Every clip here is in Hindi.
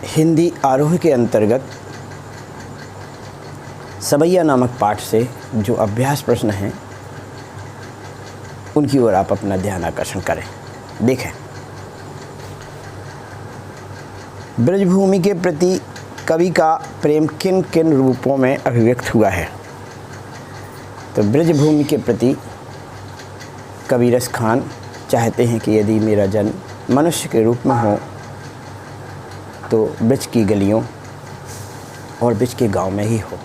हिंदी आरोह के अंतर्गत सवैया नामक पाठ से जो अभ्यास प्रश्न हैं उनकी ओर आप अपना ध्यान आकर्षण करें। देखें, ब्रजभूमि के प्रति कवि का प्रेम किन किन रूपों में अभिव्यक्त हुआ है। तो ब्रजभूमि के प्रति कवि रस खान चाहते हैं कि यदि मेरा जन्म मनुष्य के रूप में हो तो ब्रज की गलियों और ब्रज के गांव में ही हो।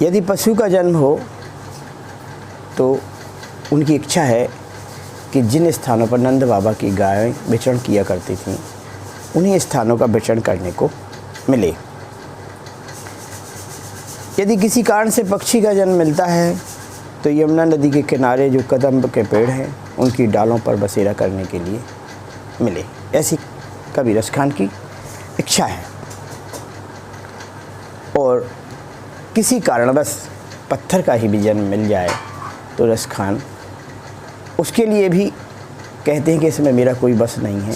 यदि पशु का जन्म हो तो उनकी इच्छा है कि जिन स्थानों पर नंद बाबा की गायें विचरण किया करती थीं उन्हीं स्थानों का विचरण करने को मिले। यदि किसी कारण से पक्षी का जन्म मिलता है तो यमुना नदी के किनारे जो कदम्ब के पेड़ हैं उनकी डालों पर बसेरा करने के लिए मिले। ऐसी कवि रस खान की इच्छा है। और किसी कारणवश पत्थर का ही भी जन्म मिल जाए तो रस खान उसके लिए भी कहते हैं कि इसमें मेरा कोई बस नहीं है,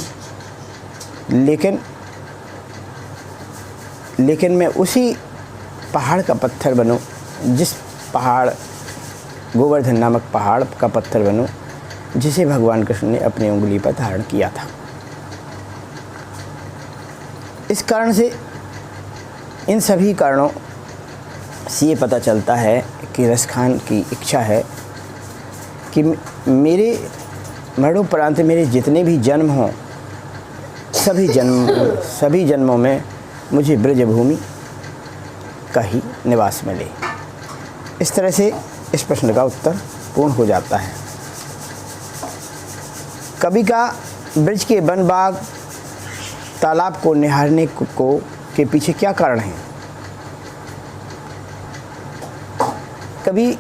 लेकिन मैं उसी पहाड़ का पत्थर बनूं, जिस पहाड़ गोवर्धन नामक पहाड़ का पत्थर बनूं जिसे भगवान कृष्ण ने अपनी उंगली पर धारण किया था। इस कारण से इन सभी कारणों से ये पता चलता है कि रस खान की इच्छा है कि मेरे मरणोपरांत मेरे जितने भी जन्म हों सभी जन्मों में मुझे ब्रजभूमि का ही निवास मिले। इस तरह से इस प्रश्न का उत्तर पूर्ण हो जाता है। कवि का ब्रज के वन बाग तालाब को निहारने को के पीछे क्या कारण है। कवि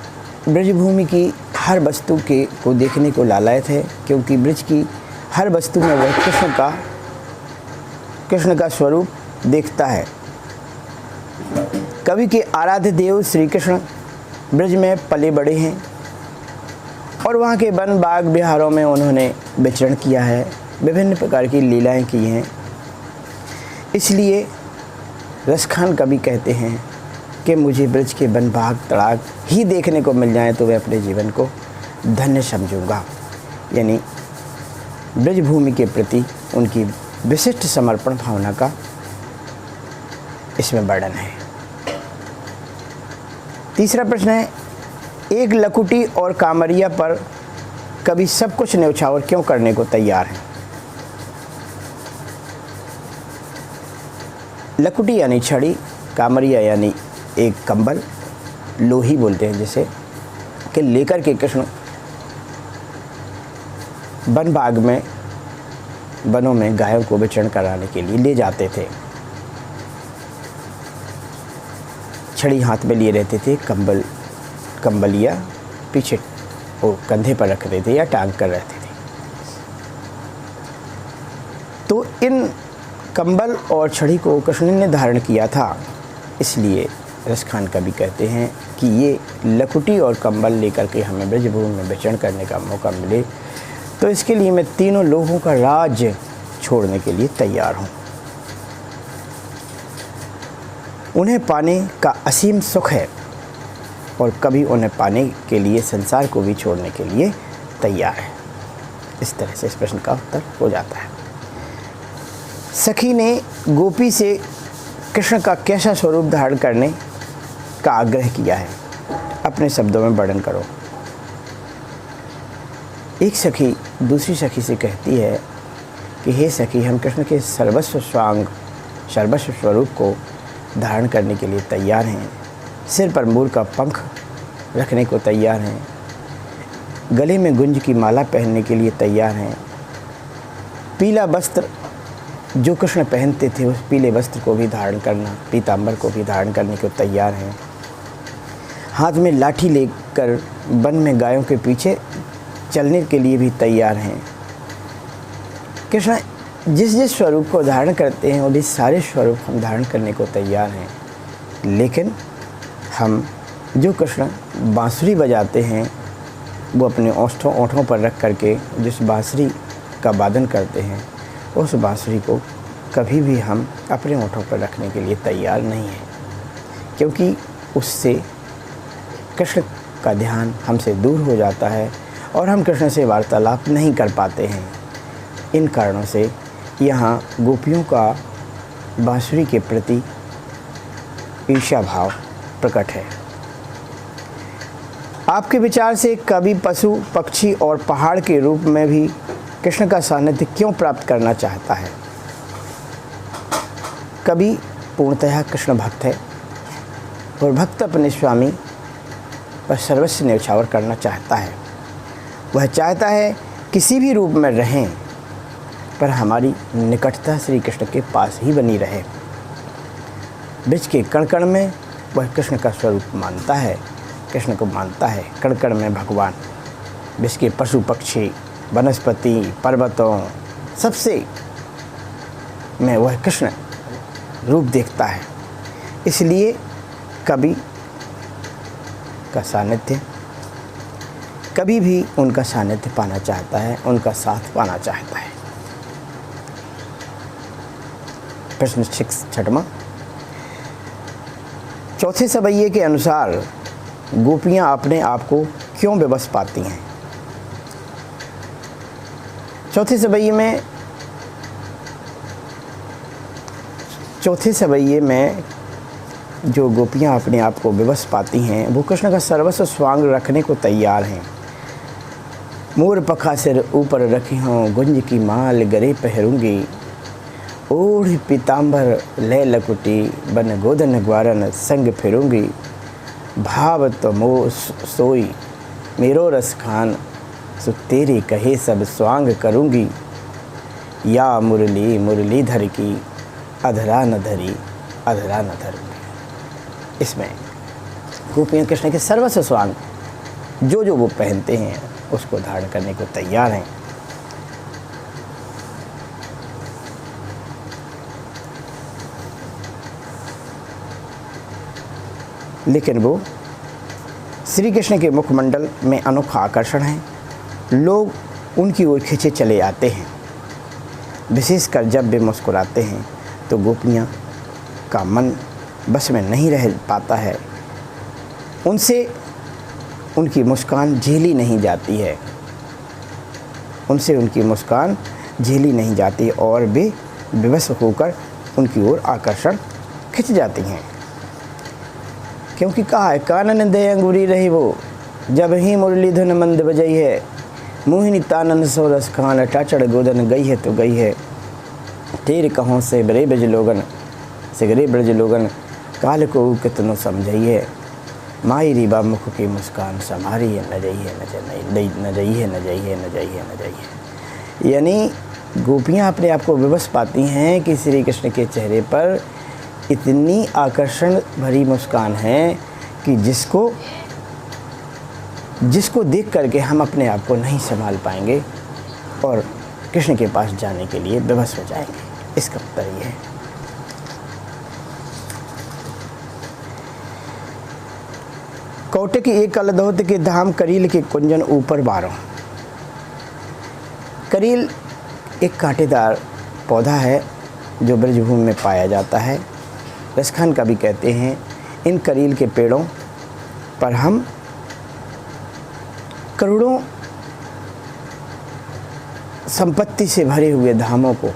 ब्रजभूमि की हर वस्तु को देखने को लालायत है, क्योंकि ब्रज की हर वस्तु में वह कृष्ण का स्वरूप देखता है। कवि के आराध्य देव श्री कृष्ण ब्रज में पले बड़े हैं और वहाँ के वन बाग बिहारों में उन्होंने विचरण किया है, विभिन्न प्रकार की लीलाएं की हैं। इसलिए रस खान कवि कहते हैं कि मुझे ब्रज के वन बाग तड़ाग ही देखने को मिल जाए तो मैं अपने जीवन को धन्य समझूंगा। यानी ब्रजभूमि के प्रति उनकी विशिष्ट समर्पण भावना का इसमें वर्णन है। तीसरा प्रश्न है, एक लकुटी और कामरिया पर कवि सब कुछ न्यौछावर क्यों करने को तैयार है। लकुटी यानी छड़ी, कामरिया यानी एक कंबल, लोही बोलते हैं जिसे, कि लेकर के कृष्ण वन बाग में वनों में गायों को विचरण कराने के लिए ले जाते थे। छड़ी हाथ में लिए रहते थे, कंबलिया पीछे वो कंधे पर रखते थे या टांग कर रहते थे। तो इन कंबल और छड़ी को कृष्ण ने धारण किया था, इसलिए रस खान कवि कहते हैं कि ये लकुटी और कंबल लेकर के हमें ब्रजभूमि में विचरण करने का मौका मिले तो इसके लिए मैं तीनों लोगों का राज्य छोड़ने के लिए तैयार हूँ। उन्हें पाने का असीम सुख है और कभी उन्हें पाने के लिए संसार को भी छोड़ने के लिए तैयार है। इस तरह से इस प्रश्न का उत्तर हो जाता है। सखी ने गोपी से कृष्ण का कैसा स्वरूप धारण करने का आग्रह किया है, अपने शब्दों में वर्णन करो। एक सखी दूसरी सखी से कहती है कि हे सखी, हम कृष्ण के सर्वस्व स्वरूप को धारण करने के लिए तैयार हैं। सिर पर मोर का पंख रखने को तैयार हैं, गले में गुंज की माला पहनने के लिए तैयार हैं, पीला वस्त्र जो कृष्ण पहनते थे उस पीले वस्त्र को भी धारण करना, पीतांबर को भी धारण करने को तैयार हैं, हाथ में लाठी लेकर वन में गायों के पीछे चलने के लिए भी तैयार हैं। कृष्ण जिस जिस स्वरूप को धारण करते हैं उन्हीं सारे स्वरूप हम धारण करने को तैयार हैं, लेकिन हम जो कृष्ण बांसुरी बजाते हैं वो अपने ओंठों पर रख करके जिस बांसुरी का वादन करते हैं उस बांसुरी को कभी भी हम अपने होठों पर रखने के लिए तैयार नहीं हैं, क्योंकि उससे कृष्ण का ध्यान हमसे दूर हो जाता है और हम कृष्ण से वार्तालाप नहीं कर पाते हैं। इन कारणों से यहाँ गोपियों का बांसुरी के प्रति ईर्ष्या भाव प्रकट है। आपके विचार से कवि पशु, पक्षी और पहाड़ के रूप में भी कृष्ण का सानिध्य क्यों प्राप्त करना चाहता है? कवि पूर्णतः कृष्ण भक्त है और भक्त अपने स्वामी पर सर्वस्व न्यौछावर करना चाहता है। वह चाहता है किसी भी रूप में रहें, पर हमारी निकटता श्री कृष्ण के पास ही बनी रहे। ब्रज के कण कण में वह कृष्ण का स्वरूप मानता है, कृष्ण को मानता है। कण कण में भगवान, ब्रज के पशु पक्षी, वनस्पति, पर्वतों, सबसे में वह कृष्ण रूप देखता है। इसलिए कवि का सानिध्य, कभी भी उनका सानिध्य पाना चाहता है, उनका साथ पाना चाहता है। प्रश्न 6वां, चौथे सवैये के अनुसार गोपियाँ अपने आप को क्यों विवश पाती हैं? चौथे सवैये में जो गोपियाँ अपने आप को विवश पाती हैं वो कृष्ण का सर्वस्व स्वांग रखने को तैयार हैं। मोर पखा सिर ऊपर रखी हूँ, गुंज की माल गले पहरूंगी, ओढ़ पीताम्बर ले लकुटी, बन गोदन ग्वारन संग फिरूंगी, भाव तो मो सोई मेरो रस खान, सो तेरे कहे सब स्वांग करूंगी, या मुरली मुरलीधर की अधरा न धरी अधरा न धरूंगी। इसमें गोपियाँ कृष्ण के सर्वस्व स्वांग जो वो पहनते हैं उसको धारण करने को तैयार हैं। लेकिन वो श्री कृष्ण के मुखमंडल में अनोखा आकर्षण है। लोग उनकी ओर खींचे चले आते हैं। विशेषकर जब वे मुस्कुराते हैं तो गोपियाँ का मन बस में नहीं रह पाता है। उनसे उनकी मुस्कान झेली नहीं जाती है, उनसे उनकी मुस्कान झेली नहीं जाती और वे विवश होकर उनकी ओर आकर्षण खिंच जाती हैं। क्योंकि कहा है, कानन दे अंगूरी रही वो, जब ही मुरली धुन मंद बजई है, मोहिनी तानन सो रस खान, टाचड़ गोदन गई है तो गई है, तेरे कहों से बरे ब्रज लोगन, सिगरे ब्रज लोगन, काल को कितनो समझइए, माई रीबा मुख की मुस्कान संभारी है, न जाइए न जाइए न जाइए न जाइए न जाइए। यानी गोपियाँ अपने आप को विवश पाती हैं कि श्री कृष्ण के चेहरे पर इतनी आकर्षण भरी मुस्कान है कि जिसको देख करके हम अपने आप को नहीं संभाल पाएंगे और कृष्ण के पास जाने के लिए विवश हो जाएंगे। इसका उत्तर ये है। कौटिकी एक अलधोत के धाम, करील के कुंजन ऊपर बारों। करील एक कांटेदार पौधा है जो ब्रजभूमि में पाया जाता है। रसखान कवि कहते हैं, इन करील के पेड़ों पर हम करोड़ों संपत्ति से भरे हुए धामों को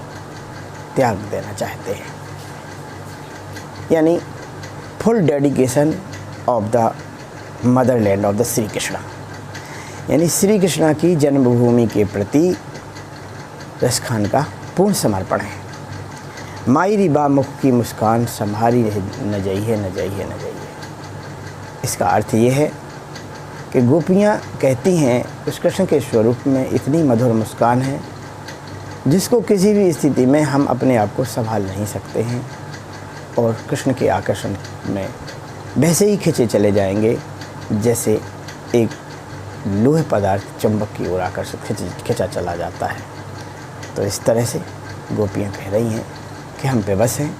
त्याग देना चाहते हैं। यानी full dedication of the Motherland of the Shri Krishna, यानी श्री कृष्णा की जन्मभूमि के प्रति रसखान का पूर्ण समर्पण है। माई रीबा मुख की मुस्कान संभारी न जाइए न जाइए न जाइए। इसका अर्थ ये है कि गोपियाँ कहती हैं उस कृष्ण के स्वरूप में इतनी मधुर मुस्कान है जिसको किसी भी स्थिति में हम अपने आप को संभाल नहीं सकते हैं और कृष्ण के आकर्षण में वैसे ही खिंचे चले जाएंगे जैसे एक लोहे पदार्थ चुंबक की ओर आकर्षित खिंचा चला जाता है। तो इस तरह से गोपियाँ कह रही हैं कि हम बेबस हैं।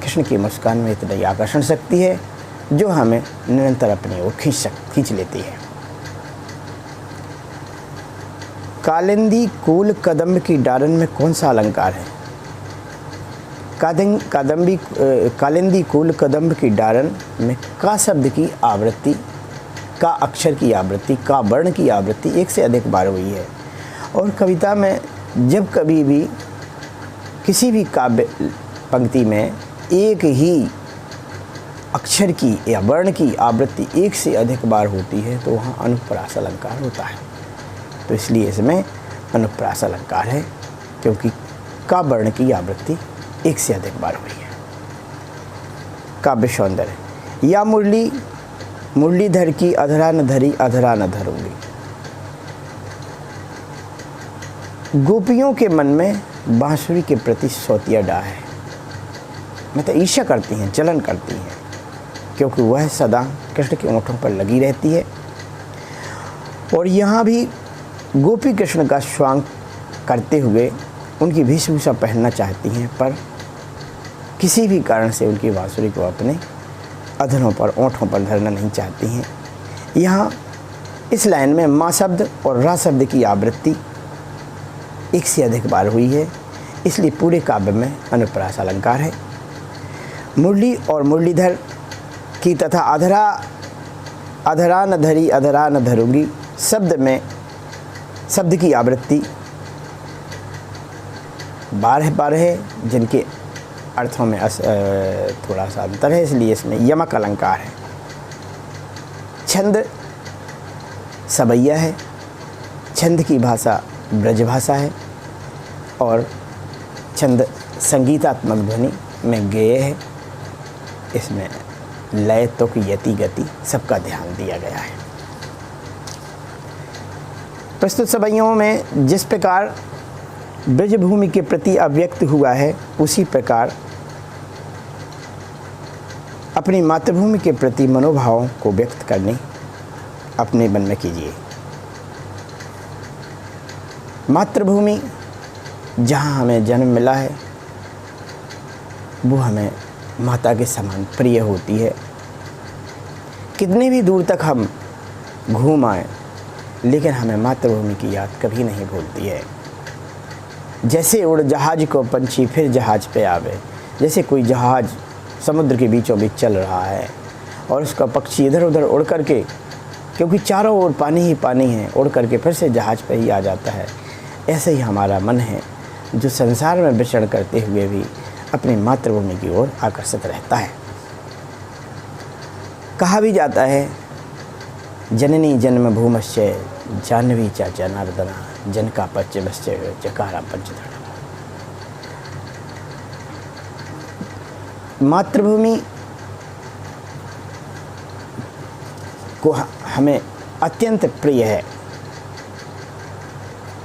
कृष्ण की मुस्कान में इतनी आकर्षण शक्ति है जो हमें निरंतर अपनी ओर खींच लेती है। कालिंदी, कूल, कदम्ब की डारन में कौन सा अलंकार है? कालिंदी कुल कदम्ब की डारन में का शब्द की आवृत्ति, का अक्षर की आवृत्ति, का वर्ण की आवृत्ति एक से अधिक बार हुई है। और कविता में जब कभी भी किसी भी काव्य पंक्ति में एक ही अक्षर की या वर्ण की आवृत्ति एक से अधिक बार होती है तो वहाँ अनुप्रास अलंकार होता है। तो इसलिए इसमें अनुप्रास अलंकार है, क्योंकि का वर्ण की आवृत्ति एक से अधिक बार हुई है। काव्य सौंदर्य। या मुरलीधर की अधरा न धरी अधरा न धरूंगी। गोपियों के मन में बांसुरी के प्रति सौतिया डाह है, मतलब ईर्ष्या करती हैं, जलन करती हैं, क्योंकि वह सदा कृष्ण के ओंठों पर लगी रहती है। और यहाँ भी गोपी कृष्ण का स्वांग करते हुए उनकी वेशभूषा पहनना चाहती हैं, पर किसी भी कारण से उनकी बांसुरी को अपने अधरों पर, ओंठों पर धरना नहीं चाहती हैं। यहाँ इस लाइन में माँ शब्द और रा शब्द की आवृत्ति एक से अधिक बार हुई है, इसलिए पूरे काव्य में अनुप्रास अलंकार है। मुरली और मुरलीधर की तथा अधरा न धरी अधरा न धरूंगी शब्द की आवृत्ति 12 बार है, जिनके अर्थों में थोड़ा सा अंतर है, इसलिए इसमें यमक अलंकार है। छंद सबैया है, छंद की भाषा ब्रज भाषा है, और छंद संगीतात्मक ध्वनि में गेय है। इसमें लय, तुक, यति, गति सबका ध्यान दिया गया है। प्रस्तुत सबैयों में जिस प्रकार ब्रजभूमि के प्रति अभिव्यक्त हुआ है, उसी प्रकार अपनी मातृभूमि के प्रति मनोभावों को व्यक्त करने अपने मन में कीजिए। मातृभूमि जहाँ हमें जन्म मिला है वो हमें माता के समान प्रिय होती है। कितने भी दूर तक हम घूम आए, लेकिन हमें मातृभूमि की याद कभी नहीं भूलती है। जैसे उड़ जहाज को पंछी फिर जहाज पे आवे, जैसे कोई जहाज समुद्र के बीचों बीच चल रहा है और उसका पक्षी इधर उधर उड़ करके, क्योंकि चारों ओर पानी ही पानी है, उड़ करके फिर से जहाज पे ही आ जाता है। ऐसे ही हमारा मन है, जो संसार में विचरण करते हुए भी अपनी मातृभूमि की ओर आकर्षित रहता है। कहा भी जाता है, जननी जन्मभूमश्च जाह्नवी च जनार्दना जनका पश्चिमश्च जकारा पंचधरा। मातृभूमि को हमें अत्यंत प्रिय है।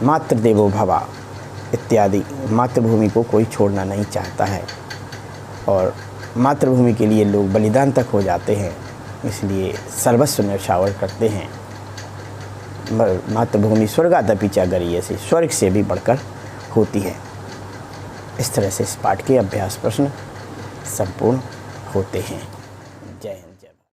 मातृदेवो भवा इत्यादि, मातृभूमि को कोई छोड़ना नहीं चाहता है, और मातृभूमि के लिए लोग बलिदान तक हो जाते हैं, इसलिए सर्वस्व न्यौछावर करते हैं। मातृभूमि स्वर्गादपि च गरीयसी, स्वर्ग से भी बढ़कर होती है। इस तरह से इस पाठ के अभ्यास प्रश्न संपूर्ण होते हैं।